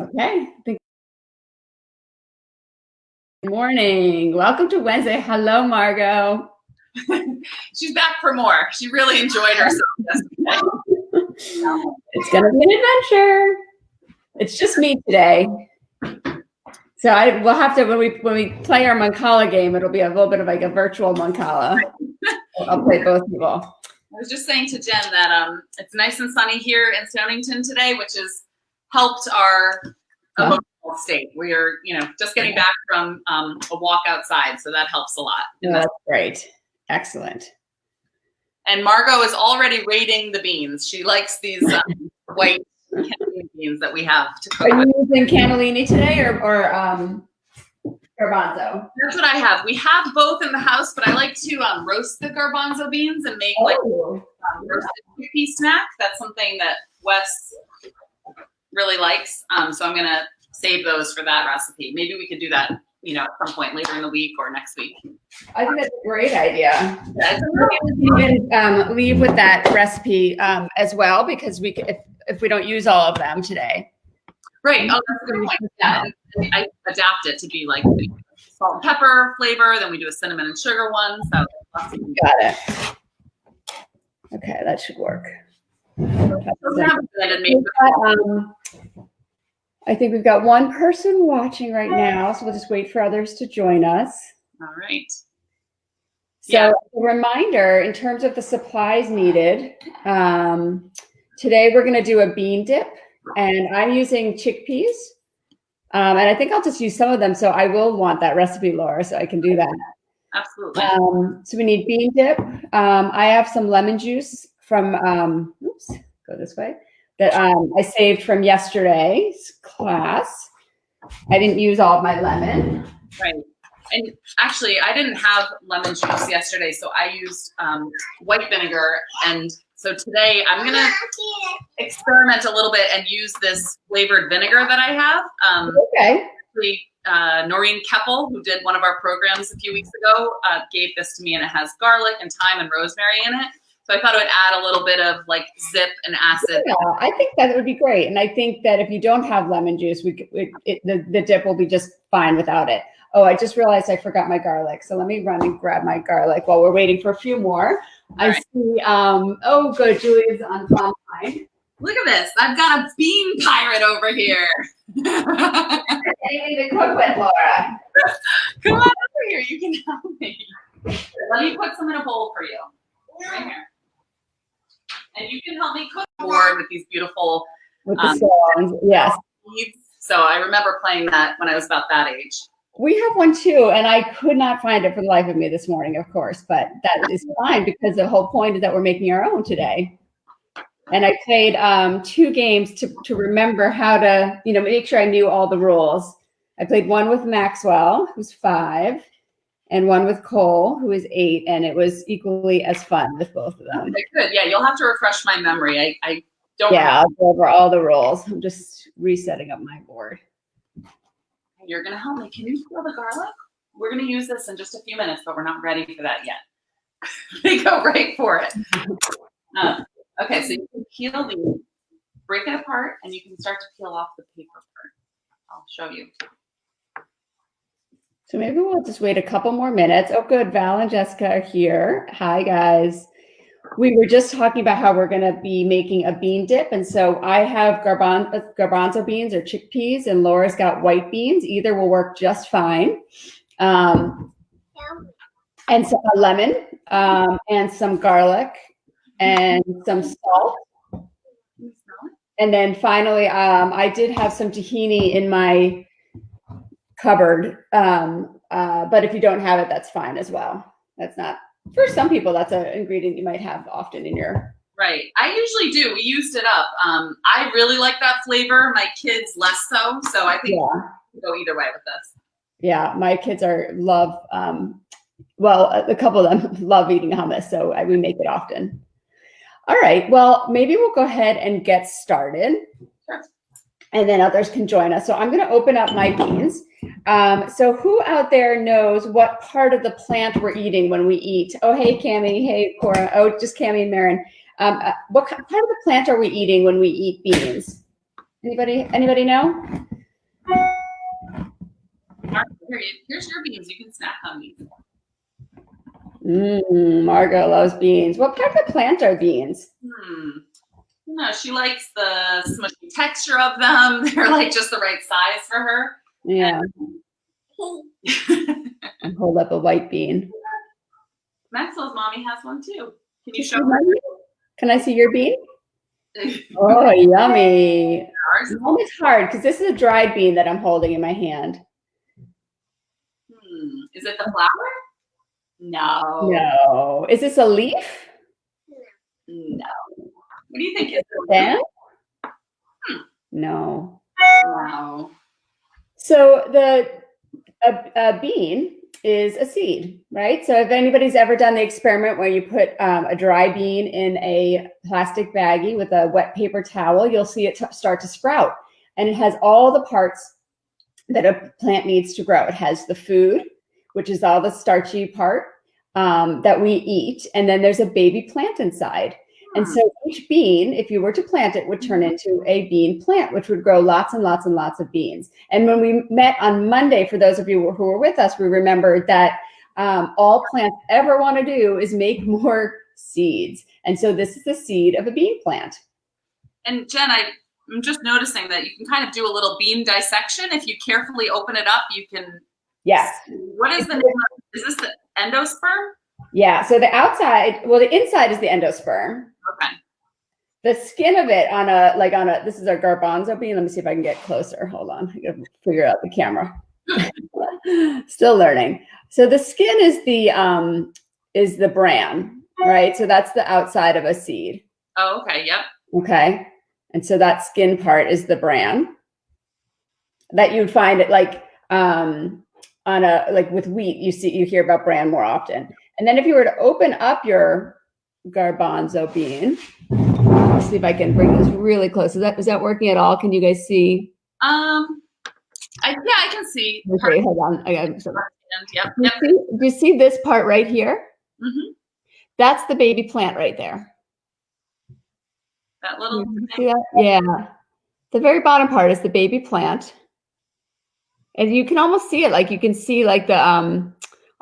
Okay. Good morning. Welcome to Wednesday. Hello, Margot. She's back for more. She really enjoyed herself yesterday. It's going to be an adventure. It's just me today. So we'll have to, when we play our Mancala game, it'll be a little bit of like a virtual Mancala. I'll play both people. I was just saying to Jen that it's nice and sunny here in Stonington today, which has helped our emotional state. We're, just getting back from a walk outside, so that helps a lot. Yeah, that's great. Excellent. And Margot is already rating the beans. She likes these white cannellini beans that we have to cook. Are you using cannellini today or garbanzo? That's what I have. We have both in the house, but I like to roast the garbanzo beans and make roasted chickpea snack. That's something that Wes really likes. So I'm gonna save those for that recipe. Maybe we could do that, at some point later in the week or next week. I think that's a great idea. We can leave with that recipe as well, because if we don't use all of them today. Right. Oh, that's a good point. Yeah. I adapt it to be like salt and pepper flavor. Then we do a cinnamon and sugar one. So got it. Okay, that should work. I think we've got one person watching right now, so we'll just wait for others to join us. All right. So a reminder, in terms of the supplies needed, today we're going to do a bean dip, and I'm using chickpeas. And I think I'll just use some of them, so I will want that recipe, Laura, so I can do that. Absolutely. So we need bean dip. I have some lemon juice from, go this way, that I saved from yesterday's class. I didn't use all of my lemon. Right. And actually, I didn't have lemon juice yesterday, so I used white vinegar. And so today I'm going to experiment a little bit and use this flavored vinegar that I have. Okay. Noreen Keppel, who did one of our programs a few weeks ago, gave this to me, and it has garlic and thyme and rosemary in it. So I thought it would add a little bit of like zip and acid. Yeah, I think that would be great. And I think that if you don't have lemon juice, the dip will be just fine without it. Oh, I just realized I forgot my garlic. So let me run and grab my garlic while we're waiting for a few more. I see, oh, good, Julia's online. Look at this. I've got a bean pirate over here. Anything to cook with, Laura? Come on over here. You can help me. Let me put some in a bowl for you. Right here. And you can help me cook board with these beautiful with the songs. Yes. Leaves. So I remember playing that when I was about that age. We have one too, and I could not find it for the life of me this morning, of course, but that is fine because the whole point is that we're making our own today. And I played 2 games to remember how to, make sure I knew all the rules. I played one with Maxwell, who's 5, and one with Cole, who is 8, and it was equally as fun with both of them. Okay, good. Yeah, you'll have to refresh my memory. I don't. Yeah, I'll go over all the rules. I'm just resetting up my board. You're going to help me. Can you peel the garlic? We're going to use this in just a few minutes, but we're not ready for that yet. They go right for it. Okay, so you can peel break it apart, and you can start to peel off the paper part. I'll show you. So maybe we'll just wait a couple more minutes. Oh, good. Val and Jessica are here. Hi, guys. We were just talking about how we're going to be making a bean dip. And so I have garbanzo beans or chickpeas, and Laura's got white beans. Either will work just fine. And some lemon and some garlic and some salt. And then finally, I did have some tahini in my cupboard. But if you don't have it, that's fine as well. That's not, for some people, that's an ingredient you might have often in your. Right. I usually do. We used it up. I really like that flavor. My kids less so. So I think we'll go either way with this. Yeah. My kids love, a couple of them love eating hummus. So we make it often. All right. Well, maybe we'll go ahead and get started. Sure. And then others can join us. So I'm going to open up my beans. So who out there knows what part of the plant we're eating when we eat? Oh, hey, Cammie. Hey, Cora. Oh, just Cammie and Marin. What part of the plant are we eating when we eat beans? Anybody know? Here's your beans. You can snack on these. Margot loves beans. What kind of plant are beans? No, she likes the smushy texture of them. They're like just the right size for her. Yeah. And hold up a white bean. Maxwell's mommy has one too. Can you show her? Can I see your bean? Oh, yummy. It's hard because this is a dried bean that I'm holding in my hand. Is it the flower? No. No. Is this a leaf? No. What do you think? Is it a stem? No. Wow. So a bean is a seed, right? So if anybody's ever done the experiment where you put a dry bean in a plastic baggie with a wet paper towel, you'll see it start to sprout. And it has all the parts that a plant needs to grow. It has the food, which is all the starchy part that we eat. And then there's a baby plant inside. And so each bean, if you were to plant it, would turn into a bean plant, which would grow lots and lots and lots of beans. And when we met on Monday, for those of you who were with us, we remembered that all plants ever want to do is make more seeds. And so this is the seed of a bean plant. And Jen, I'm just noticing that you can kind of do a little bean dissection. If you carefully open it up, you can. Yes. What is is this the endosperm? Yeah. So the outside, well, the inside is the endosperm. Okay. The skin of it this is our garbanzo bean. Let me see if I can get closer. Hold on. I gotta figure out the camera. Still learning. So the skin is the bran, right? So that's the outside of a seed. Oh, okay. Yep. Okay. And so that skin part is the bran that you'd find it like with wheat, you hear about bran more often. And then if you were to open up your garbanzo bean, let's see if I can bring this really close. Is that working at all? Can you guys see? I can see. Okay, hold on. I got some. Yep. Do you see this part right here? Mm-hmm. That's the baby plant right there. That little. See that? Yeah. The very bottom part is the baby plant. And you can almost see it, like you can see like the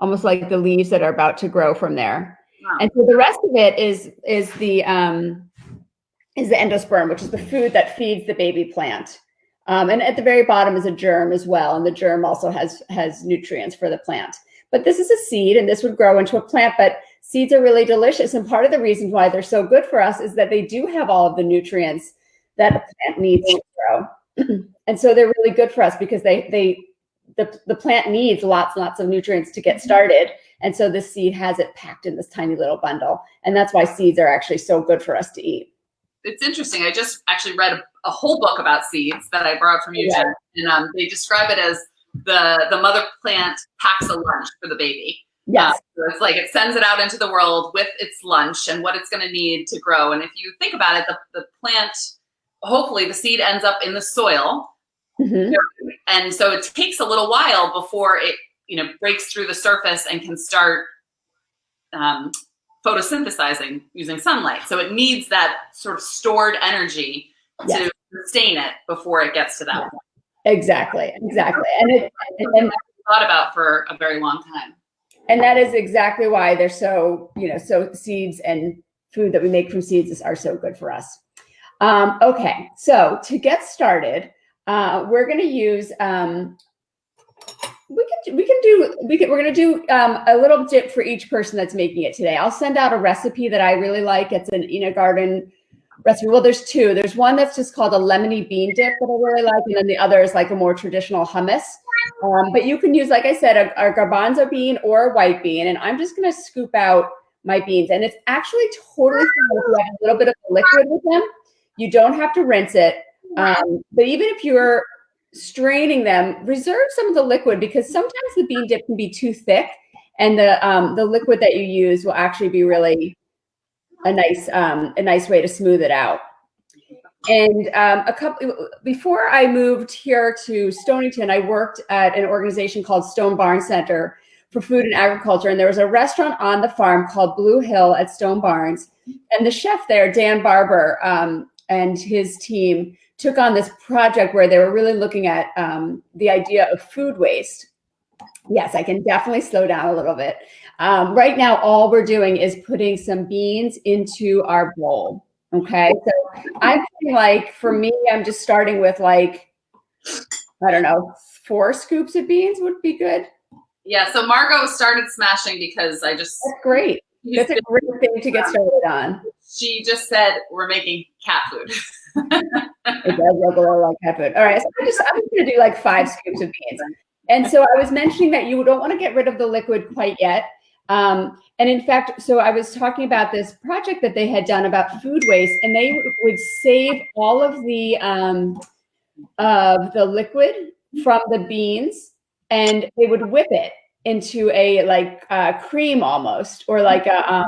almost like the leaves that are about to grow from there. Wow. And so the rest of it is the endosperm, which is the food that feeds the baby plant. And at the very bottom is a germ as well, and the germ also has nutrients for the plant. But this is a seed, and this would grow into a plant. But seeds are really delicious, and part of the reason why they're so good for us is that they do have all of the nutrients that a plant needs to grow. And so they're really good for us because the plant needs lots and lots of nutrients to get started. And so this seed has it packed in this tiny little bundle. And that's why seeds are actually so good for us to eat. It's interesting. I just actually read a whole book about seeds that I borrowed from you, Jen. And they describe it as the mother plant packs a lunch for the baby. Yes. So it's like it sends it out into the world with its lunch and what it's going to need to grow. And if you think about it, the plant, hopefully the seed ends up in the soil. Mm-hmm. And so it takes a little while before it, breaks through the surface and can start photosynthesizing using sunlight. So it needs that sort of stored energy to sustain it before it gets to that point. Exactly. And I've thought about for a very long time. And that is exactly why they're so seeds and food that we make from seeds are so good for us. Okay, so to get started, we're going to use we're going to do a little dip for each person that's making it today. I'll send out a recipe that I really like. It's an Ina Garden recipe. Well, there's two. There's one that's just called a lemony bean dip that I really like, and then the other is like a more traditional hummus. But you can use, like I said, a garbanzo bean or a white bean, and I'm just going to scoop out my beans, and it's actually totally fine if you have a little bit of liquid with them. You don't have to rinse it. But even if you're straining them, reserve some of the liquid because sometimes the bean dip can be too thick, and the liquid that you use will actually be really a nice way to smooth it out. And before I moved here to Stonington, I worked at an organization called Stone Barn Center for Food and Agriculture, and there was a restaurant on the farm called Blue Hill at Stone Barns, and the chef there, Dan Barber, and his team took on this project where they were really looking at the idea of food waste. Yes, I can definitely slow down a little bit. Right now, all we're doing is putting some beans into our bowl. Okay, so I'm thinking, like, for me, I'm just starting with, like, I don't know, 4 scoops of beans would be good. Yeah, so Margot started smashing because That's great. That's a great thing to get started on. She just said we're making cat food. It does look a little like cat food. All right, so I'm just going to do like 5 scoops of beans. And so I was mentioning that you don't want to get rid of the liquid quite yet. And in fact, so I was talking about this project that they had done about food waste, and they would save all of the liquid from the beans, and they would whip it into a cream almost, or like a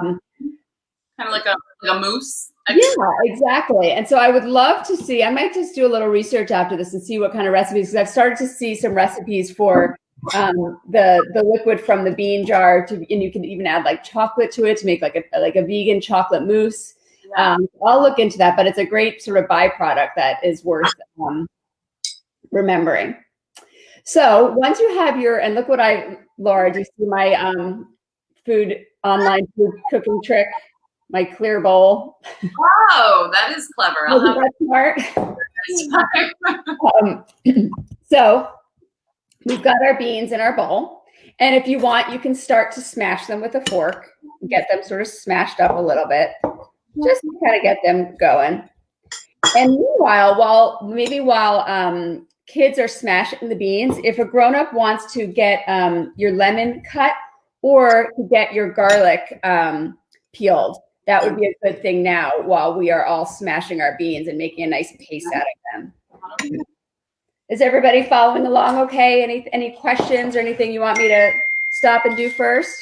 kind of like a mousse. Yeah, exactly. And so I would love to see, I might just do a little research after this and see what kind of recipes, because I've started to see some recipes for the liquid from the bean jar, and you can even add like chocolate to it to make like a vegan chocolate mousse. Yeah. I'll look into that, but it's a great sort of byproduct that is worth remembering. So once you have and look what Laura, do you see my online food cooking trick? My clear bowl. Wow, that is clever. That's smart. So we've got our beans in our bowl, and if you want, you can start to smash them with a fork, get them sort of smashed up a little bit, just to kind of get them going. And meanwhile, while kids are smashing the beans, if a grown-up wants to get your lemon cut or to get your garlic peeled, that would be a good thing now while we are all smashing our beans and making a nice paste out of them. Is everybody following along okay? Any questions or anything you want me to stop and do first?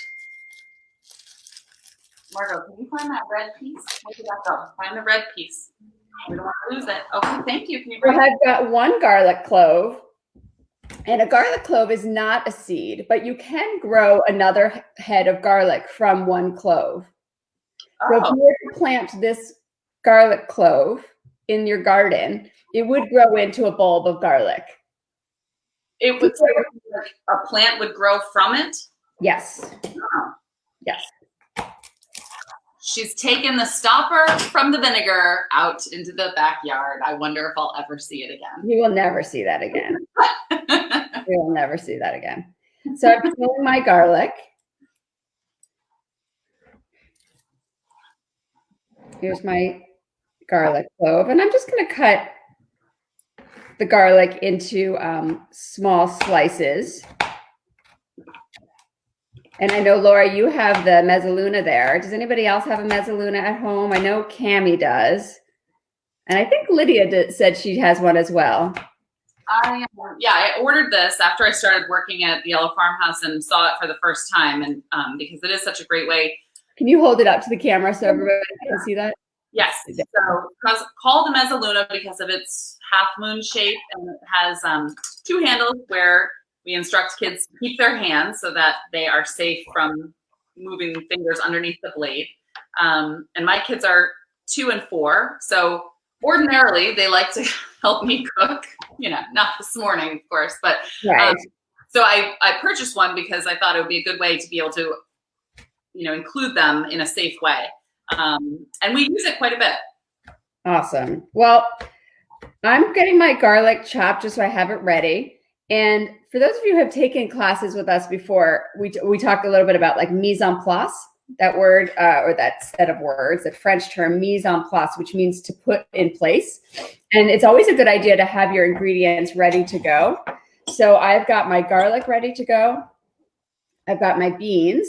Margot, can you find that red piece? Where did that go? Find the red piece. We don't want to lose it. Okay, thank you. Can you bring I've got 1 garlic clove. And a garlic clove is not a seed, but you can grow another head of garlic from 1 clove. So if you were to plant this garlic clove in your garden, it would grow into a bulb of garlic. It would, a plant would grow from it? Yes. Oh. Yes. She's taken the stopper from the vinegar out into the backyard. I wonder if I'll ever see it again. You will never see that again. You will never see that again. So I'm peeling my garlic. Here's my garlic clove, and I'm just going to cut the garlic into small slices. And I know, Laura, you have the mezzaluna there. Does anybody else have a mezzaluna at home? I know Cammie does. And I think Lydia said she has one as well. I ordered this after I started working at the Yellow Farmhouse and saw it for the first time, and because it is such a great way. Can you hold it up to the camera so everybody can see that? Yes. So it's called a mezzaluna because of its half moon shape, and it has 2 handles where we instruct kids to keep their hands so that they are safe from moving fingers underneath the blade. And my kids are 2 and 4, so ordinarily they like to help me cook. You know, not this morning, of course, but right. So I purchased one because I thought it would be a good way to be able to, include them in a safe way. And we use it quite a bit. Awesome. Well, I'm getting my garlic chopped just so I have it ready. And for those of you who have taken classes with us before, we talked a little bit about like mise en place, that word or that set of words, that French term mise en place, which means to put in place. And it's always a good idea to have your ingredients ready to go. So I've got my garlic ready to go. I've got my beans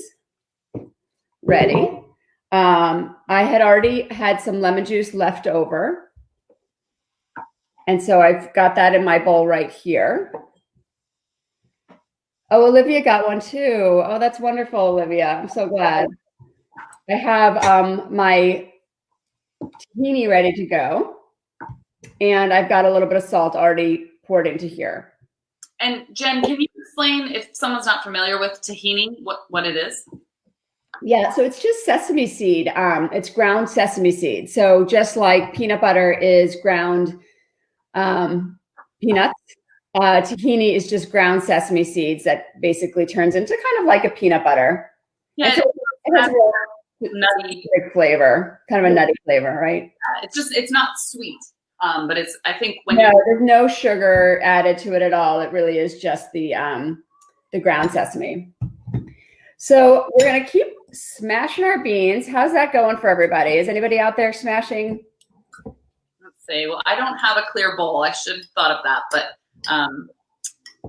ready. I had already had some lemon juice left over. And so I've got that in my bowl right here. Oh, Olivia got one too. Oh, that's wonderful, Olivia. I'm so glad. I have my tahini ready to go. And I've got a little bit of salt already poured into here. And Jen, can you explain, if someone's not familiar with tahini, what it is? Yeah, so it's just sesame seed. It's ground sesame seed. So just like peanut butter is ground peanuts, Tahini is just ground sesame seeds that basically turns into kind of like a peanut butter. Yeah, so it has a real nutty flavor, kind of a nutty flavor, right? It's not sweet, but I think there's no sugar added to it at all. It really is just the ground sesame. So we're gonna keep smashing our beans. How's that going for everybody? Is anybody out there smashing? Let's see. Well, I don't have a clear bowl. I should have thought of that, but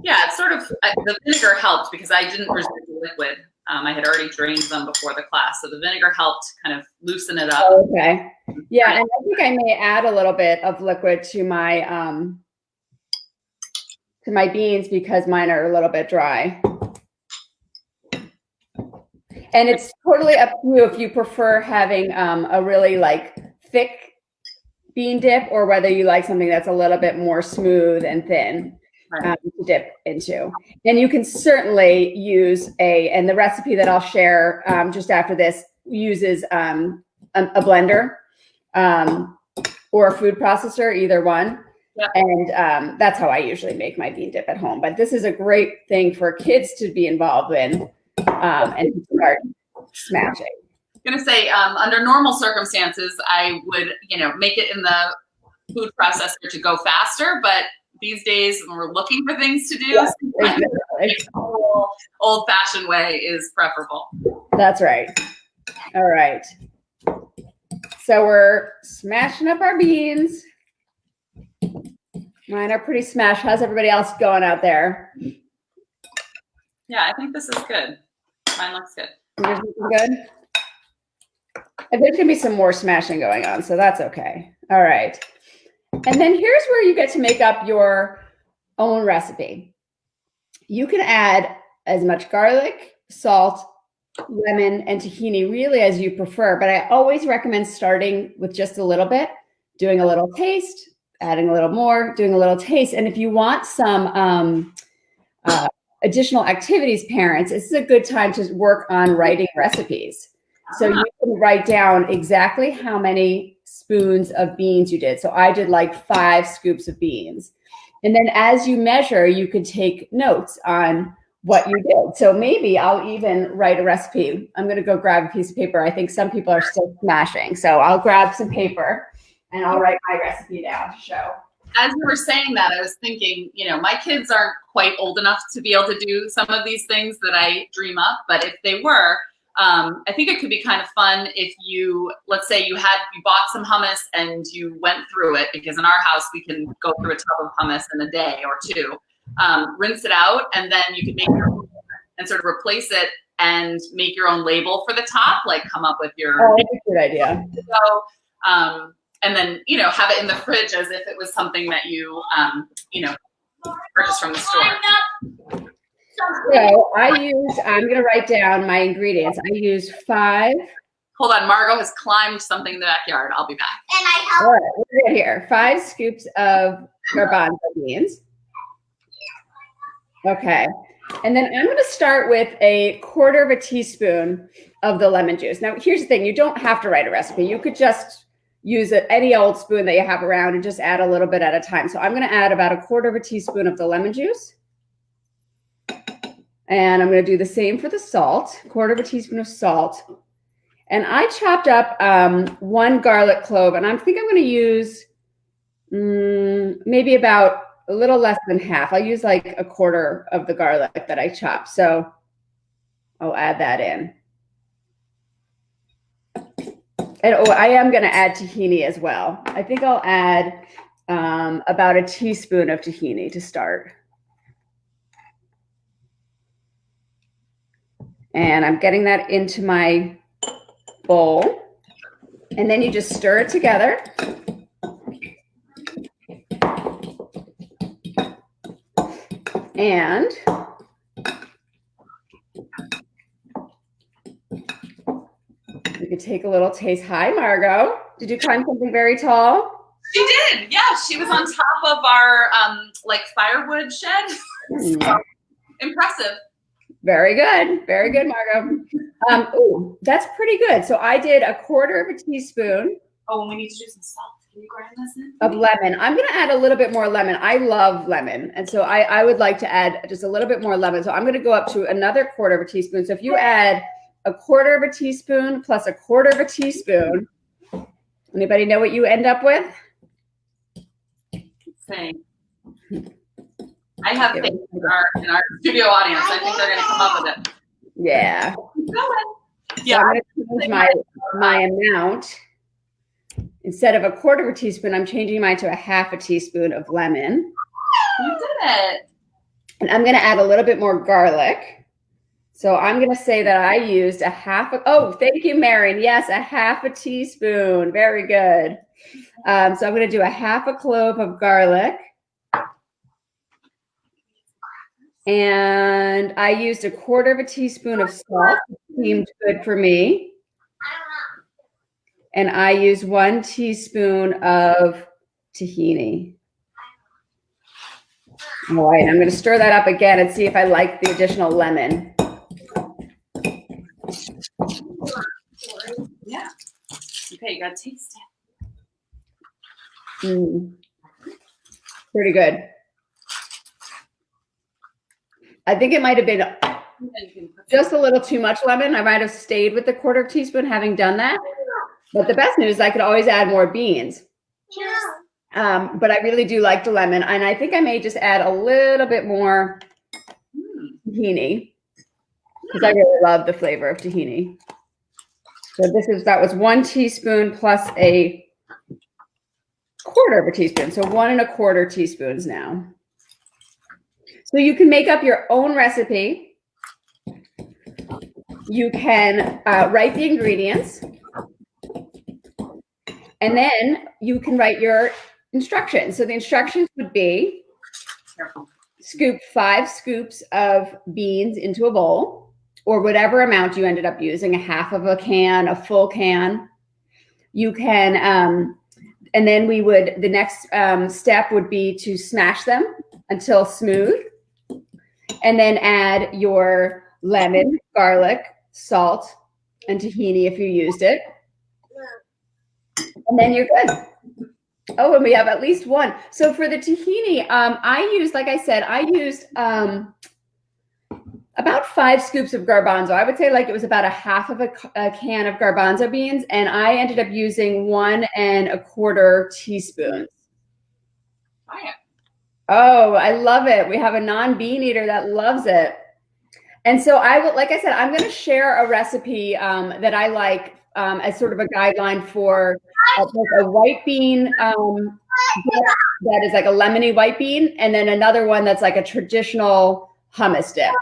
yeah, it's sort of the vinegar helped because I didn't reserve the liquid. I had already drained them before the class, so the vinegar helped kind of loosen it up. Oh, okay. Yeah, and I think I may add a little bit of liquid to my beans because mine are a little bit dry. And it's totally up to you if you prefer having a really like thick bean dip or whether you like something that's a little bit more smooth and thin to dip into. And you can certainly use and the recipe that I'll share just after this uses a blender or a food processor, either one. Yep. And that's how I usually make my bean dip at home. But this is a great thing for kids to be involved in and start smashing. I'm gonna say, under normal circumstances, I would, make it in the food processor to go faster. But these days, when we're looking for things to do, old-fashioned way is preferable. That's right. All right. So we're smashing up our beans. Mine are pretty smashed. How's everybody else going out there? Yeah, I think this is good. Mine looks good. Yours looking good? And there's going to be some more smashing going on, so that's okay. All right. And then here's where you get to make up your own recipe. You can add as much garlic, salt, lemon, and tahini really as you prefer, but I always recommend starting with just a little bit, doing a little taste, adding a little more, doing a little taste. And if you want some additional activities, parents, this is a good time to work on writing recipes. So you can write down exactly how many spoons of beans you did. So I did like 5 scoops of beans. And then as you measure, you could take notes on what you did. So maybe I'll even write a recipe. I'm going to go grab a piece of paper. I think some people are still smashing. So I'll grab some paper and I'll write my recipe down to show. As you were saying that, I was thinking, my kids aren't quite old enough to be able to do some of these things that I dream up. But if they were, I think it could be kind of fun if let's say you bought some hummus and you went through it, because in our house, we can go through a tub of hummus in a day or two, rinse it out, and then you can make your own and sort of replace it and make your own label for the top, like come up with your. Oh, that's a good idea. So, and then, have it in the fridge as if it was something that you, purchased from the store. So I'm going to write down my ingredients. I use 5. Hold on, Margot has climbed something in the backyard. I'll be back. And I help. All right, we're good here. 5 scoops of garbanzo beans. Okay. And then I'm going to start with a 1/4 teaspoon of the lemon juice. Now, here's the thing. You don't have to write a recipe. You could just use any old spoon that you have around and just add a little bit at a time. So I'm going to add about a 1/4 teaspoon of the lemon juice. And I'm going to do the same for the salt, 1/4 teaspoon of salt. And I chopped up 1 garlic clove, and I think I'm going to use maybe about a little less than half. I'll use like a 1/4 of the garlic that I chopped. So I'll add that in. And I am going to add tahini as well. I think I'll add about a teaspoon of tahini to start. And I'm getting that into my bowl. And then you just stir it together. And you can take a little taste. Hi, Margot. Did you climb something very tall? She did. Yeah, she was on top of our firewood shed. So, impressive. Very good. Very good, Margot. Ooh, that's pretty good. So I did a 1/4 teaspoon. Oh, and we need to do some salt. Can you grind this in? Of lemon. I'm going to add a little bit more lemon. I love lemon. And so I would like to add just a little bit more lemon. So I'm going to go up to another quarter of a teaspoon. So if you add a quarter of a teaspoon plus a quarter of a teaspoon, anybody know what you end up with? Same. I have faith in our studio audience. I think they're going to come up with it. Yeah. Yeah. So I'm going to change my amount. Instead of a quarter of a teaspoon, I'm changing mine to a half a teaspoon of lemon. You did it. And I'm going to add a little bit more garlic. So I'm going to say that I used oh, thank you, Marion. Yes, a half a teaspoon. Very good. So I'm going to do a half a clove of garlic. And I used a quarter of a teaspoon of salt. It seemed good for me. And I use 1 teaspoon of tahini. All right, I'm going to stir that up again and see if I like the additional lemon. Yeah. Okay, you got to taste it. Pretty good. I think it might have been just a little too much lemon. I might have stayed with the quarter teaspoon having done that. But the best news is I could always add more beans. Cheers. But I really do like the lemon. And I think I may just add a little bit more tahini because I really love the flavor of tahini. So that was 1 teaspoon plus a quarter of a teaspoon. So 1 1/4 teaspoons now. So you can make up your own recipe. You can write the ingredients. And then you can write your instructions. So the instructions would be scoop 5 scoops of beans into a bowl, or whatever amount you ended up using, a half of a can, a full can. You can, and then the next step would be to smash them until smooth. And then add your lemon, garlic, salt, and tahini if you used it. And then you're good. Oh, and we have at least 1. So for the tahini, like I said, I used about 5 scoops of garbanzo. I would say like it was about a half of a can of garbanzo beans. And I ended up using 1 1/4 teaspoons. Oh, I love it. We have a non-bean eater that loves it. And so like I said, I'm going to share a recipe that I like as sort of a guideline for a white bean that is like a lemony white bean, and then another one that's like a traditional hummus dip.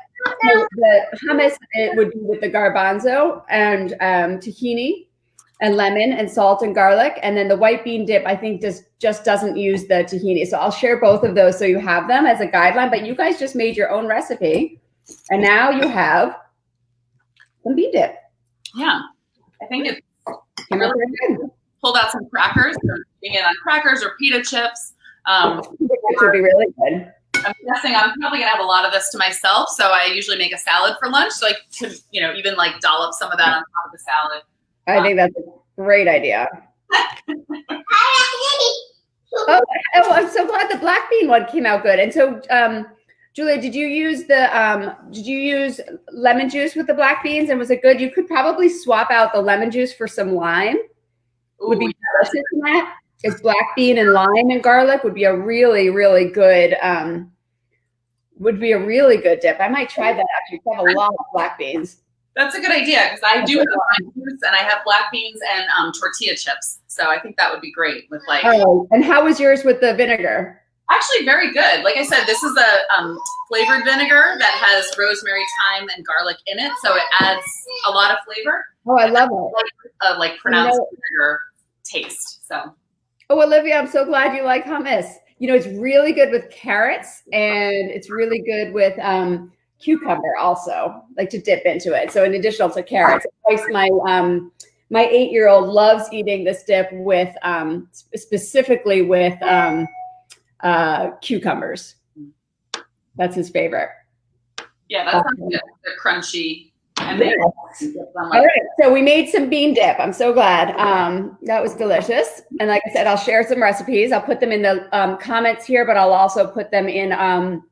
So the hummus, it would be with the garbanzo and tahini and lemon and salt and garlic. And then the white bean dip, I think just doesn't use the tahini. So I'll share both of those so you have them as a guideline, but you guys just made your own recipe. And now you have some bean dip. Yeah, I think it's really good. Pulled out some crackers, eating it on crackers or pita chips. It would be really good. I'm guessing I'm probably gonna have a lot of this to myself, so I usually make a salad for lunch. So I could, even like dollop some of that on top of the salad. I think that's a great idea. Oh, I'm so glad the black bean one came out good. And so, Julia, did you use lemon juice with the black beans, and was it good? You could probably swap out the lemon juice for some lime. Ooh, would be delicious in that. It's black bean and lime and garlic would be a really, really good dip. I might try that actually. I have a lot of black beans. That's a good idea because I do have lime juice and I have black beans and tortilla chips. So I think that would be great with like. Oh, and how was yours with the vinegar? Actually, very good. Like I said, this is a flavored vinegar that has rosemary, thyme, and garlic in it, so it adds a lot of flavor. Oh, I love it. Like pronounced vinegar taste. So. Oh, Olivia, I'm so glad you like hummus. It's really good with carrots, and it's really good with cucumber also, like to dip into it. So in addition to carrots, my 8-year-old loves eating this dip with specifically with cucumbers. That's his favorite. Yeah, that's good. The crunchy And then all right, so we made some bean dip. I'm so glad. That was delicious. And like I said, I'll share some recipes. I'll put them in the comments here, but I'll also put them in on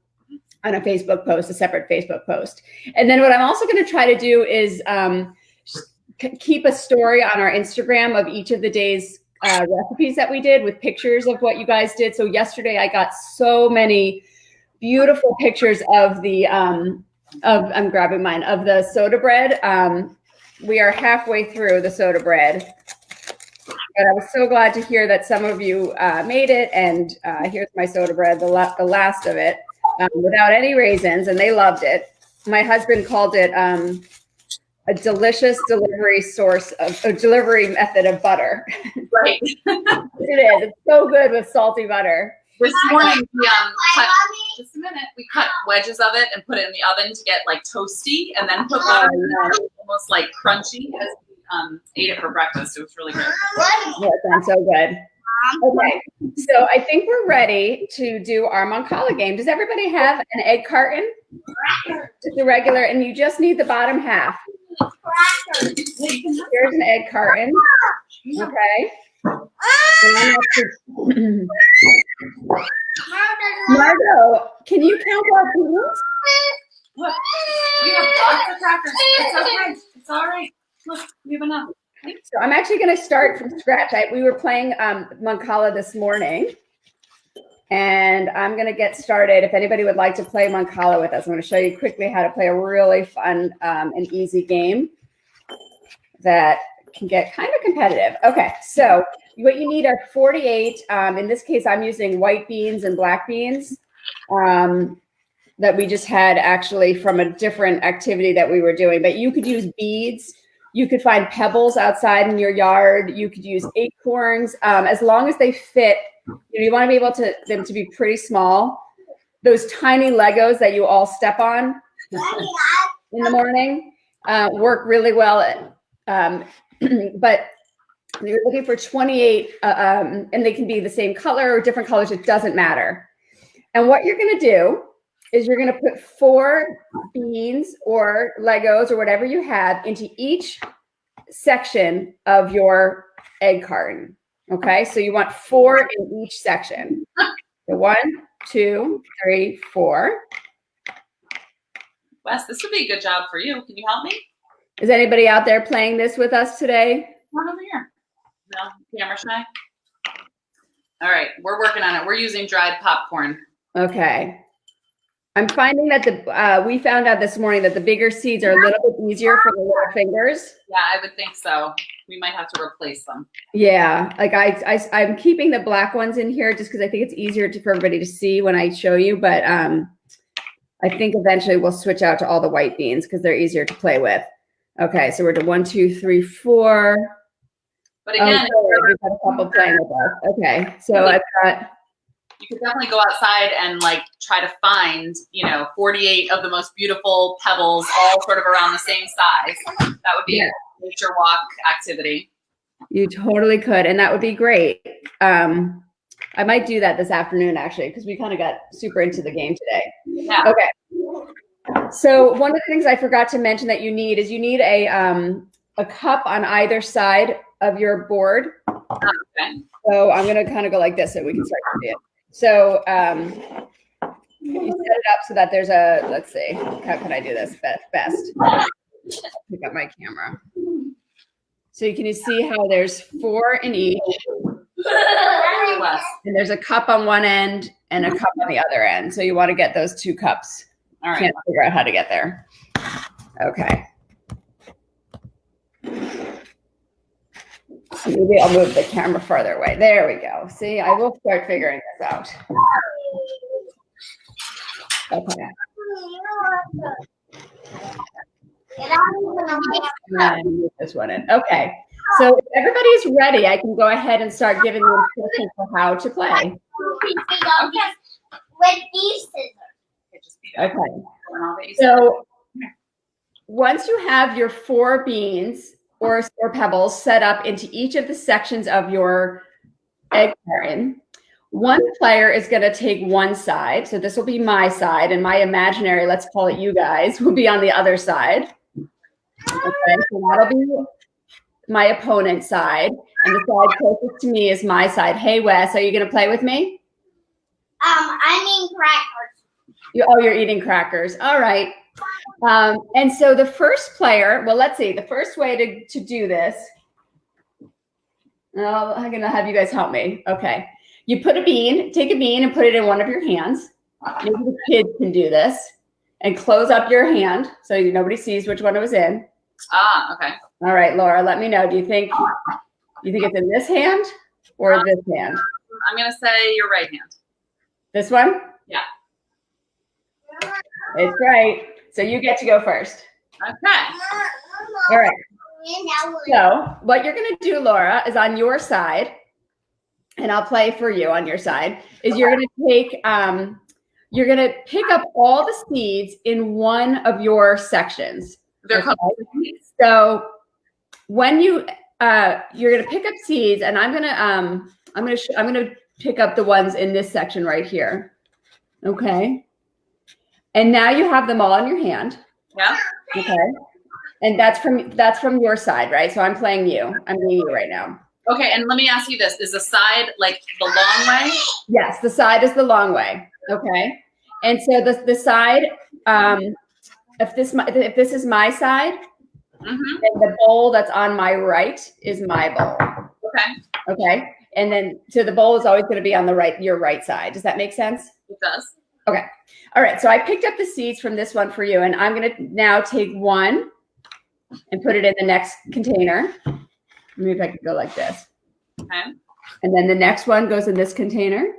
a Facebook post, a separate Facebook post. And then what I'm also going to try to do is keep a story on our Instagram of each of the day's recipes that we did with pictures of what you guys did. So yesterday I got so many beautiful pictures of the I'm grabbing mine, of the soda bread. We are halfway through the soda bread, but I was so glad to hear that some of you made it. And here's my soda bread, the last of it, without any raisins, and they loved it. My husband called it a delicious delivery method of butter. Right. It is. It's so good with salty butter. This morning we cut, just a minute, we cut wedges of it and put it in the oven to get like toasty, and then put butter in it, almost like crunchy, as we ate it for breakfast. It was really good. That sounds so good. Okay, so I think we're ready to do our Mancala game. Does everybody have an egg carton? Just a regular, and you just need the bottom half. Here's an egg carton. Okay. Margot, can you count our beans? Look, we have lots of crackers. It's okay. It's all right. Look, we have enough. So I'm actually going to start from scratch. We were playing Mancala this morning, and I'm going to get started. If anybody would like to play Mancala with us, I'm going to show you quickly how to play a really fun and easy game that can get kind of competitive. Okay, so what you need are 48. In this case, I'm using white beans and black beans that we just had actually from a different activity that we were doing. But you could use beads. You could find pebbles outside in your yard. You could use acorns, as long as they fit. You want to be able to them to be pretty small. Those tiny Legos that you all step on in the morning work really well. But you're looking for 28, and they can be the same color or different colors. It doesn't matter. And what you're going to do is you're going to put 4 beans or Legos or whatever you have into each section of your egg carton. Okay, so you want 4 in each section. So 1, 2, 3, 4. Wes, this would be a good job for you. Can you help me? Is anybody out there playing this with us today? One over here. No, camera shy. All right, we're working on it. We're using dried popcorn. Okay. I'm finding that we found out this morning that the bigger seeds are a little bit easier for the little fingers. Yeah, I would think so. We might have to replace them. Yeah, like I'm keeping the black ones in here just because I think it's easier for everybody to see when I show you. But I think eventually we'll switch out to all the white beans because they're easier to play with. Okay, so we're to 1, 2, 3, 4. But again, we've got a couple playing with us. Okay, so I've got. You could definitely go outside and like try to find, 48 of the most beautiful pebbles, all sort of around the same size. That would be a nature walk activity. You totally could, and that would be great. I might do that this afternoon actually, because we kind of got super into the game today. Yeah. Okay. So one of the things I forgot to mention that you need is a cup on either side of your board. Okay. So I'm going to kind of go like this so we can start to see it. So you set it up so that there's let's see, how can I do this best? Pick up my camera. So you see how there's 4 in each. And there's a cup on one end and a cup on the other end. So you want to get those 2 cups. All right. Can't figure out how to get there. Okay. Maybe I'll move the camera farther away. There we go. See, I will start figuring this out. Okay. And move this one in. Okay. So if everybody's ready, I can go ahead and start giving you instructions for how to play. With these scissors. Okay. So once you have your 4 beans or pebbles set up into each of the sections of your egg carton, one player is going to take one side. So this will be my side, and my imaginary, let's call it you guys, will be on the other side. Okay, so that'll be my opponent's side, and the side closest to me is my side. Hey, Wes, are you going to play with me? I mean crackers. Oh, you're eating crackers. All right. And so the first player, well, let's see. The first way to do this, I'm going to have you guys help me. Okay. You put take a bean and put it in one of your hands. Maybe the kids can do this. And close up your hand so nobody sees which one it was in. Ah, okay. All right, Laura, let me know. Do you think it's in this hand or this hand? I'm going to say your right hand. This one? Yeah. It's right. So you get to go first. Okay. All right. So what you're going to do, Laura, is on your side, and I'll play for you on your side, is you're going to take you're going to pick up all the seeds in one of your sections. They're called seeds. So when you're going to pick up seeds, and I'm going to pick up the ones in this section right here. Okay. And now you have them all in your hand. Yeah. Okay. And that's from your side, right? So I'm playing you. I'm being you right now. Okay. And let me ask you this: is the side like the long way? Yes, the side is the long way. Okay. And so the side, if this is my side, then the bowl that's on my right is my bowl. Okay. Okay. And then so the bowl is always going to be on your right side. Does that make sense? It does. Okay. All right. So I picked up the seeds from this one for you, and I'm going to now take one and put it in the next container. Maybe if I could go like this. Okay. And then the next one goes in this container.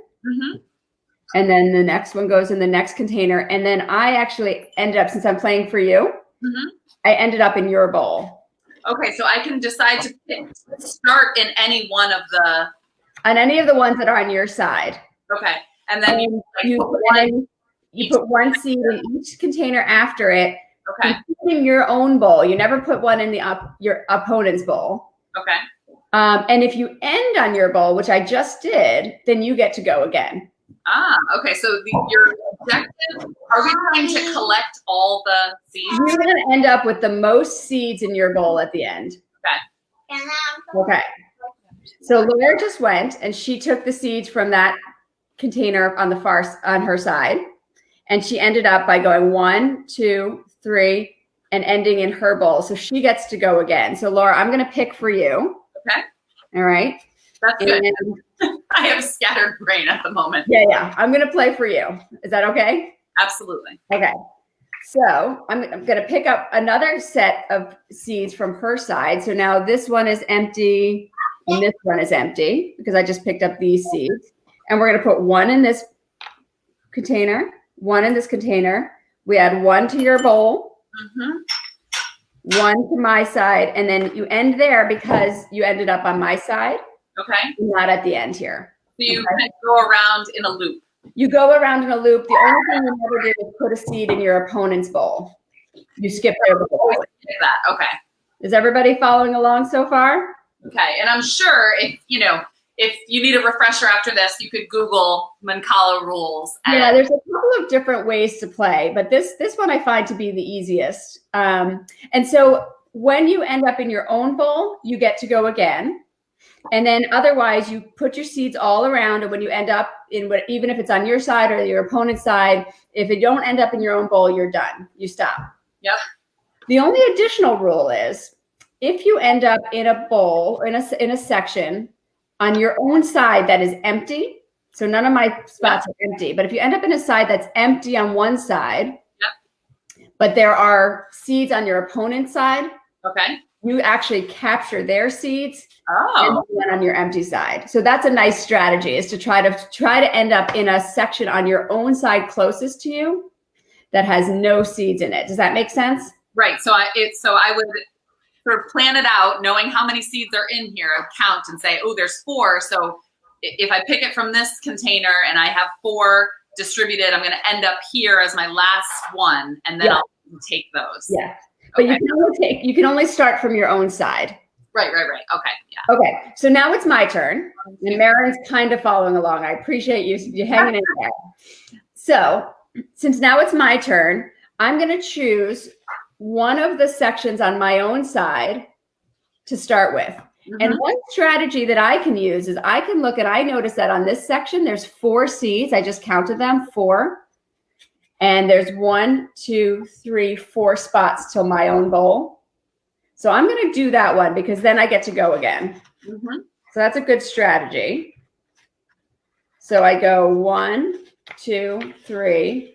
And then the next one goes in the next container. And then I actually ended up, since I'm playing for you, I ended up in your bowl. Okay, so I can decide to start in any one of the... On any of the ones that are on your side. Okay, and then you put one seed in each container after it. Okay. In your own bowl. You never put one in your opponent's bowl. Okay. And if you end on your bowl, which I just did, then you get to go again. Ah, okay. So your objective, are we trying to collect all the seeds? You're going to end up with the most seeds in your bowl at the end. Okay. Okay. So Laura just went and she took the seeds from that container on her side. And she ended up by going 1, 2, 3, and ending in her bowl. So she gets to go again. So Laura, I'm going to pick for you. Okay. All right. That's good. I have scattered brain at the moment. Yeah. I'm going to play for you. Is that okay? Absolutely. Okay. So I'm going to pick up another set of seeds from her side. So now this one is empty and this one is empty because I just picked up these seeds. And we're going to put one in this container, one in this container. We add one to your bowl, one to my side, and then you end there because you ended up on my side. Okay. Not at the end here. So you kind of go around in a loop. You go around in a loop. The only thing you never do is put a seed in your opponent's bowl. You skip over the bowl. That. Okay. Is everybody following along so far? Okay. And I'm sure if you need a refresher after this, you could Google Mancala rules. Yeah, there's a couple of different ways to play, but this one I find to be the easiest. And so when you end up in your own bowl, you get to go again. And then otherwise, you put your seeds all around, and when you end up in even if it's on your side or your opponent's side, if it don't end up in your own bowl, you're done. You stop. Yep. The only additional rule is if you end up in a bowl, in a section on your own side that is empty, so none of my spots are empty, but if you end up in a side that's empty on one side, but there are seeds on your opponent's side, okay, you actually capture their seeds and then on your empty side. So that's a nice strategy, is to try to end up in a section on your own side closest to you that has no seeds in it. Does that make sense? Right. So I would sort of plan it out, knowing how many seeds are in here, count and say, oh, there's 4. So if I pick it from this container and I have 4 distributed, I'm going to end up here as my last one, and then I'll take those. Yeah. But you can only start from your own side. Right. Okay. Yeah. Okay. So now it's my turn, and Marin's kind of following along. I appreciate you hanging in there. So since now it's my turn, I'm going to choose one of the sections on my own side to start with. And one strategy that I can use is I can look I notice that on this section, there's 4 seeds. I just counted them, 4. And there's 1, 2, 3, 4 spots till my own bowl. So I'm going to do that one because then I get to go again. So that's a good strategy. So I go 1, 2, 3,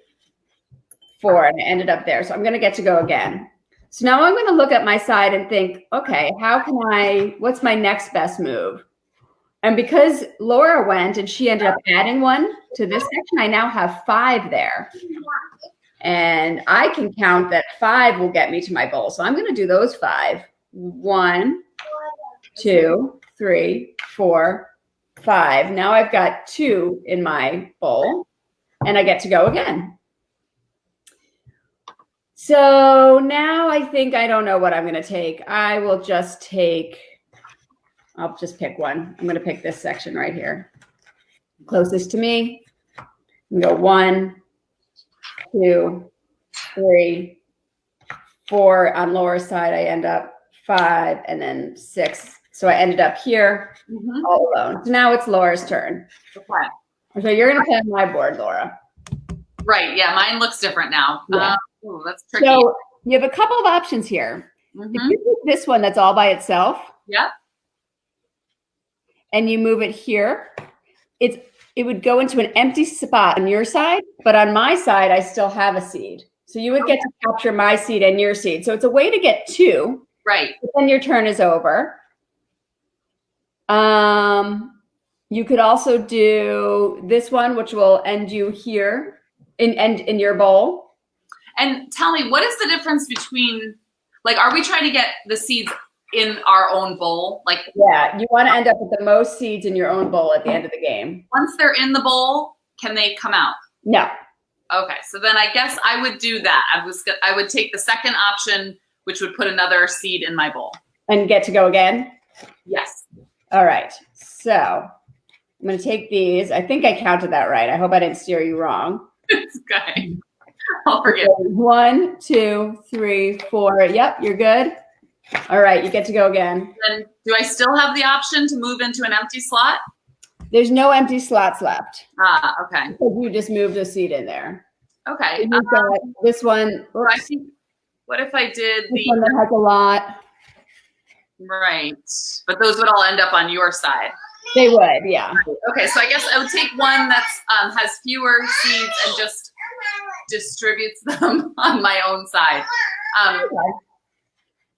4, and I ended up there. So I'm going to get to go again. So now I'm going to look at my side and think, okay, what's my next best move? And because Laura went and she ended up adding 1 to this section, I now have 5 there. And I can count that 5 will get me to my bowl. So I'm going to do those 5. 1, 2, 3, 4, 5. Now I've got 2 in my bowl and I get to go again. So now I think I don't know what I'm going to take. I'll just pick one. I'm going to pick this section right here. Closest to me. I'm going to go 1, 2, 3, 4. On Laura's side, I end up 5 and then 6. So I ended up here all alone. So now it's Laura's turn. Okay. So you're going to play on my board, Laura. Right. Yeah. Mine looks different now. Yeah. Ooh, that's tricky. So you have a couple of options here. If you pick this one that's all by itself. Yep. And you move it here, it would go into an empty spot on your side, but on my side, I still have a seed. So you would get to capture my seed and your seed. So it's a way to get 2. Right. But then your turn is over. You could also do this one, which will end you here in your bowl. And tell me, what is the difference between, like, are we trying to get the seeds in our own bowl? Like, yeah, you want to end up with the most seeds in your own bowl at the end of the game. Once they're in the bowl, can they come out? No. Okay, so then I guess I would do that. I would take the second option, which would put another seed in my bowl. And get to go again? Yes. All right. So I'm going to take these. I think I counted that right. I hope I didn't steer you wrong. It's okay. I'll forget. 1, 2, 3, 4. Yep, you're good. All right, you get to go again. Then do I still have the option to move into an empty slot? There's no empty slots left. Ah, okay. Because you just moved a seed in there. Okay. You've got this one. I think, what if I did this one that has a lot? Right. But those would all end up on your side. They would, yeah. Okay, so I guess I would take one that's has fewer seeds and just distributes them on my own side.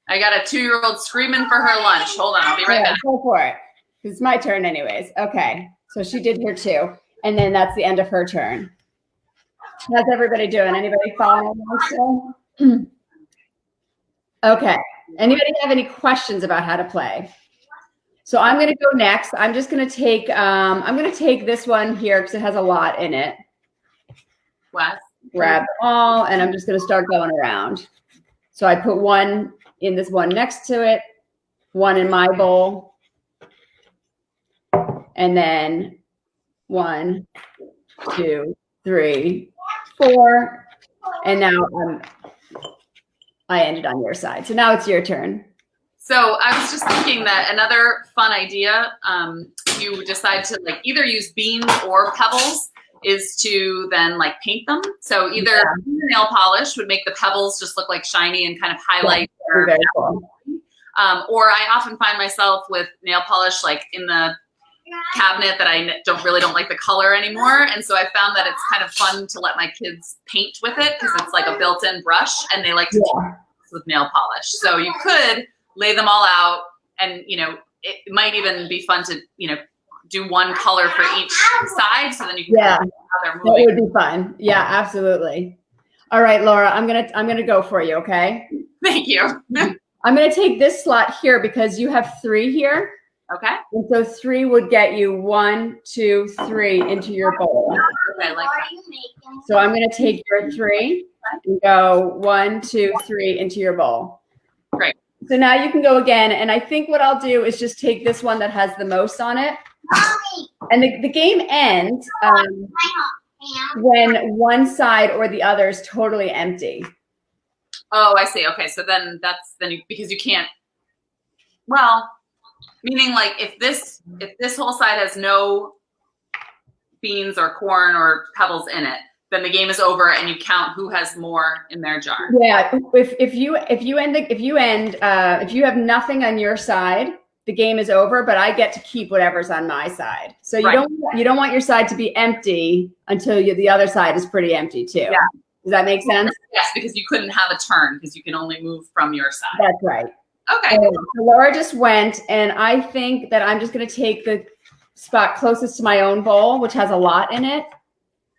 I got a 2-year-old screaming for her lunch. Hold on, I'll be right back. Go for it. It's my turn anyways. Okay, so she did her 2. And then that's the end of her turn. How's everybody doing? Anybody following along still? Okay. Anybody have any questions about how to play? So I'm going to go next. I'm just going to take, this one here because it has a lot in it. What? Grab them all, and I'm just going to start going around. So I put 1 in this one next to it, 1 in my bowl, and then 1, 2, 3, 4, and now I ended on your side. So now it's your turn. So I was just thinking that another fun idea, you decide to like either use beans or pebbles, is to then like paint them. So either nail polish would make the pebbles just look like shiny and kind of highlight their very cool. Or I often find myself with nail polish like in the cabinet that I don't like the color anymore. And so I found that it's kind of fun to let my kids paint with it because it's like a built-in brush and they like to paint with nail polish. So you could lay them all out and, it might even be fun to, do one color for each side. So then you can how they're moving. That would be fun. Yeah, absolutely. All right, Laura, I'm going to go for you. Okay. Thank you. I'm going to take this slot here because you have 3 here. Okay. And so 3 would get you 1, 2, 3 into your bowl. Okay, I like that. So I'm going to take your 3 and go 1, 2, 3 into your bowl. Great. So now you can go again. And I think what I'll do is just take this one that has the most on it. And the game ends when one side or the other is totally empty. Oh, I see. Okay, so then because you can't. Well, meaning like if this whole side has no beans or corn or pebbles in it, then the game is over and you count who has more in their jar. Yeah, if you have nothing on your side, the game is over, but I get to keep whatever's on my side. So you don't want your side to be empty until the other side is pretty empty too. Yeah. Does that make sense? Yes, because you couldn't have a turn because you can only move from your side. That's right. Okay. So Laura just went, and I think that I'm just going to take the spot closest to my own bowl, which has a lot in it.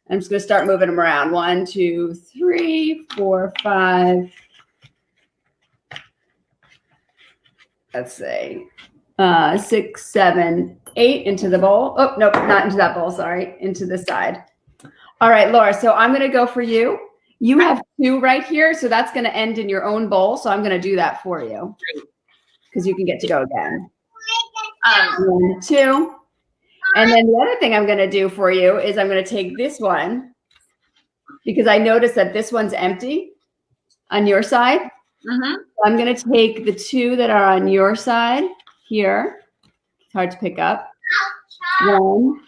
I'm just going to start moving them around. 1, 2, 3, 4, 5. Let's say 6, 7, 8 into the bowl. Oh, nope, not into that bowl. Sorry, into this side. All right, Laura. So I'm going to go for you. You have 2 right here, so that's going to end in your own bowl. So I'm going to do that for you because you can get to go again. 1, 2. And then the other thing I'm going to do for you is I'm going to take this one because I noticed that this one's empty on your side. Mm-hmm. So I'm going to take the 2 that are on your side here. It's hard to pick up. 1,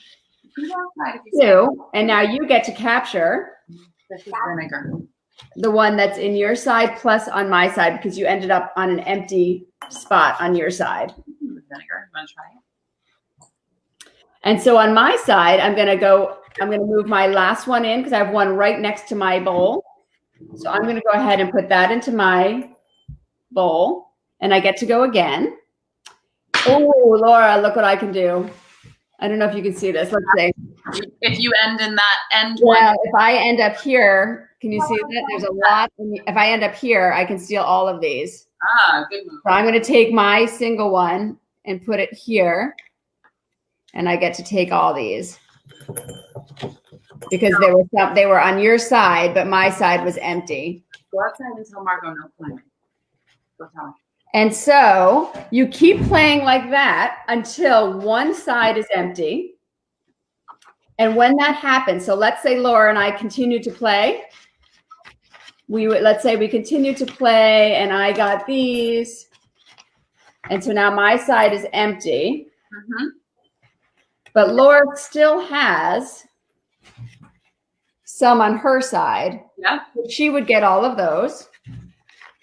2. And now you get to capture the one that's in your side plus on my side because you ended up on an empty spot on your side. Vinegar. You want to try it? And so on my side, I'm going to move my last one in because I have one right next to my bowl. So I'm going to go ahead and put that into my bowl and I get to go again. Oh, Laura, look what I can do. I don't know if you can see this. Let's see. If you end in that end one. one. If I end up here, can you see that? There's a lot. If I end up here, I can steal all of these. Ah, good move. So I'm going to take my single one and put it here. And I get to take all these because they were on your side, but my side was empty. Go outside and tell Margot no climbing. Go tell her. And so you keep playing like that until one side is empty. And when that happens, so let's say Laura and I continue to play. Let's say we continue to play and I got these. And so now my side is empty. Mm-hmm. But Laura still has some on her side. Yeah. She would get all of those.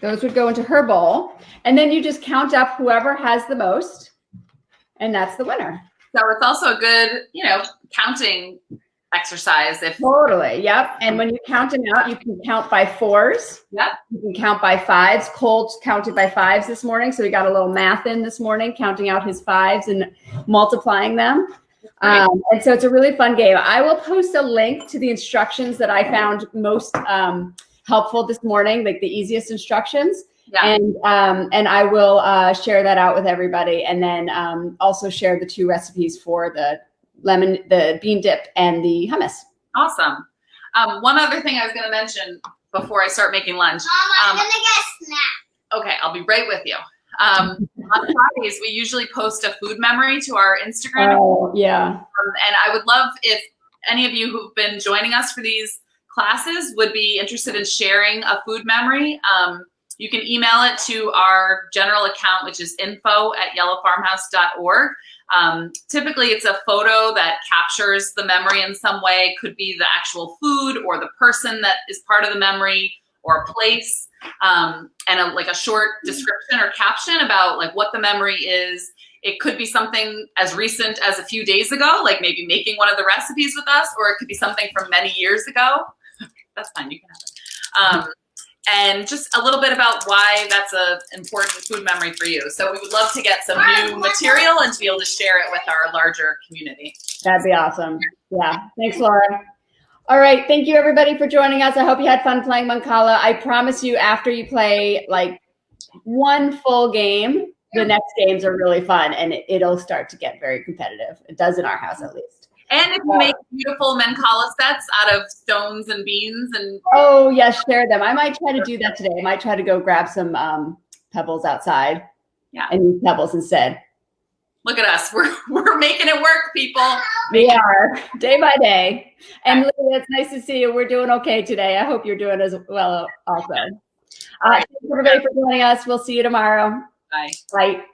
Those would go into her bowl. And then you just count up whoever has the most. And that's the winner. So it's also a good, counting exercise. Totally. Yep. And when you count them out, you can count by 4s. Yep. You can count by 5s. Cole counted by 5s this morning. So he got a little math in this morning, counting out his 5s and multiplying them. And so it's a really fun game. I will post a link to the instructions that I found most helpful this morning, like the easiest instructions. Yeah. And I will share that out with everybody. And then also share the 2 recipes for the bean dip and the hummus. Awesome. One other thing I was going to mention before I start making lunch. Mom, I'm going to get a snack. Okay, I'll be right with you. On Fridays, we usually post a food memory to our Instagram. Oh, yeah. And I would love if any of you who've been joining us for these classes would be interested in sharing a food memory. You can email it to our general account, which is info@yellowfarmhouse.org. Typically, it's a photo that captures the memory in some way. It could be the actual food or the person that is part of the memory or a place, and a short description or caption about like what the memory is. It could be something as recent as a few days ago, like maybe making one of the recipes with us, or it could be something from many years ago. That's fine, you can have it. And just a little bit about why that's an important food memory for you. So we would love to get some new material and to be able to share it with our larger community. That'd be awesome. Yeah. Thanks, Laura. All right. Thank you, everybody, for joining us. I hope you had fun playing Mancala. I promise you, after you play like one full game, the next games are really fun and it'll start to get very competitive. It does in our house, at least. And if you make beautiful Mancala sets out of stones and beans and oh yes, share them. I might try to do that today. I might try to go grab some pebbles outside. Yeah. And use pebbles instead. Look at us. We're making it work, people. We are day by day. And Lily, it's nice to see you. We're doing okay today. I hope you're doing as well also. Thanks everybody for joining us. We'll see you tomorrow. Bye. Bye.